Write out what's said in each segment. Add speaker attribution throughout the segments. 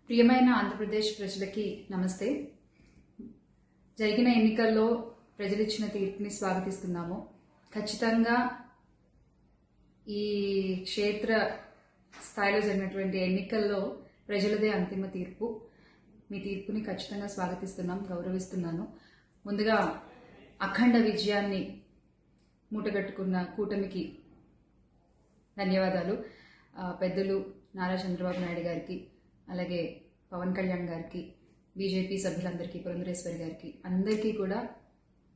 Speaker 1: ప్రియమైన ఆంధ్రప్రదేశ్ ప్రజలకి నమస్తే. జరిగిన ఎన్నికల్లో ప్రజలు ఇచ్చిన తీర్పుని స్వాగతిస్తున్నాము. ఖచ్చితంగా ఈ క్షేత్ర స్థాయిలో జరిగినటువంటి ఎన్నికల్లో ప్రజలదే అంతిమ తీర్పు. మీ తీర్పుని ఖచ్చితంగా స్వాగతిస్తున్నాం, గౌరవిస్తున్నాను. ముందుగా అఖండ విజయాన్ని మూటగట్టుకున్న కూటమికి ధన్యవాదాలు. పెద్దలు నారా చంద్రబాబు నాయుడు గారికి, అలాగే పవన్ కళ్యాణ్ గారికి, బీజేపీ సభ్యులందరికీ, పురంధరేశ్వరి గారికి, అందరికీ కూడా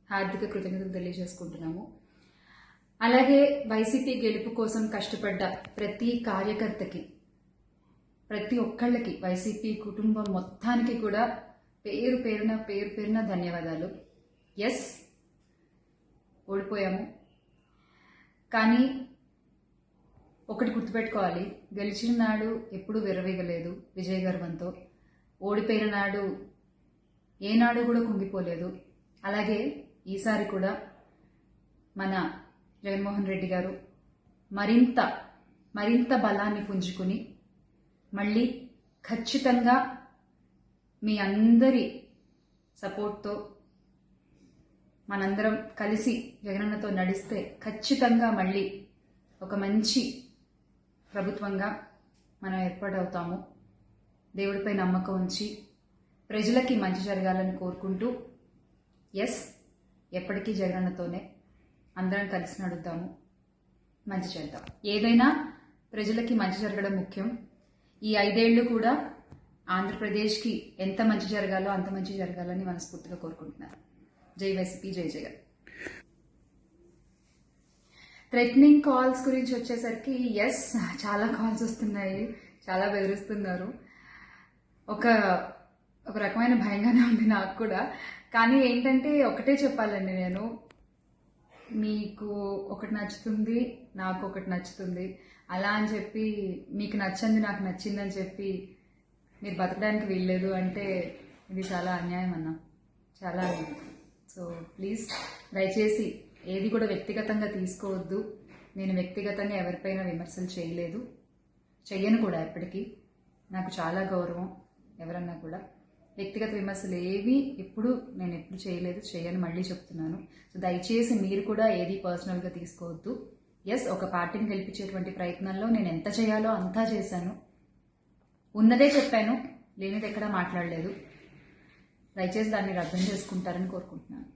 Speaker 1: హార్దిక కృతజ్ఞతలు తెలియజేసుకుంటున్నాము. అలాగే వైసీపీ గెలుపు కోసం కష్టపడ్డ ప్రతి కార్యకర్తకి, ప్రతి ఒక్కళ్ళకి, వైసీపీ కుటుంబం మొత్తానికి కూడా పేరు పేరున ధన్యవాదాలు. ఎస్, ఓడిపోయాము, కానీ ఒకటి గుర్తుపెట్టుకోవాలి, గెలిచిన నాడు ఎప్పుడూ విర్రవీగలేదు విజయ గర్వంతో. ఓడిపోయిన నాడు ఏనాడు కూడా కుంగిపోలేదు. అలాగే ఈసారి కూడా మన జగన్మోహన్ రెడ్డి గారు మరింత బలాన్ని పుంజుకుని మళ్ళీ ఖచ్చితంగా మీ అందరి సపోర్ట్తో మనందరం కలిసి జగనన్నతో నడిస్తే ఖచ్చితంగా మళ్ళీ ఒక మంచి ప్రభుత్వంగా మనం ఏర్పాటవుతాము. దేవుడిపై నమ్మకం ఉంచి ప్రజలకి మంచి జరగాలని కోరుకుంటూ, ఎస్, ఎప్పటికీ జగనన్నతోనే అందరం కలిసి నడుద్దాము, మంచి చేద్దాం. ఏదైనా ప్రజలకి మంచి జరగడం ముఖ్యం. ఈ 5 ఏళ్లు కూడా ఆంధ్రప్రదేశ్కి ఎంత మంచి జరగాలో అంత మంచి జరగాలని మనస్ఫూర్తిగా కోరుకుంటున్నాను. జై వైసీపీ, జై జగన్. థ్రెటనింగ్ కాల్స్ గురించి వచ్చేసరికి, ఎస్, చాలా కాల్స్ వస్తున్నాయి, చాలా బెదిరిస్తున్నారు. ఒక రకమైన భయంగానే ఉంది నాకు కూడా. కానీ ఏంటంటే ఒకటే చెప్పాలండి, నేను మీకు ఒకటి నచ్చుతుంది, నాకు ఒకటి నచ్చుతుంది, అలా అని చెప్పి మీకు నచ్చింది నాకు నచ్చిందని చెప్పి మీరు బతకడానికి వీల్లేదు అంటే ఇది చాలా అన్యాయం అన్న, చాలా అన్యాయం. సో ప్లీజ్, దయచేసి ఏది కూడా వ్యక్తిగతంగా తీసుకోవద్దు. నేను వ్యక్తిగతంగా ఎవరిపైన విమర్శలు చేయలేదు, చెయ్యను కూడా. ఎప్పటికీ నాకు చాలా గౌరవం. ఎవరన్నా కూడా వ్యక్తిగత విమర్శలు ఏవి నేను ఎప్పుడు చేయలేదు, చేయను, మళ్ళీ చెప్తున్నాను. సో దయచేసి మీరు కూడా ఏది పర్సనల్గా తీసుకోవద్దు. ఎస్, ఒక పార్టీని గెలిపించేటువంటి ప్రయత్నంలో నేను ఎంత చేయాలో అంతా చేశాను, ఉన్నదే చెప్పాను, లేనిది ఎక్కడా మాట్లాడలేదు. దయచేసి దాన్ని అర్థం చేసుకుంటారని కోరుకుంటున్నాను.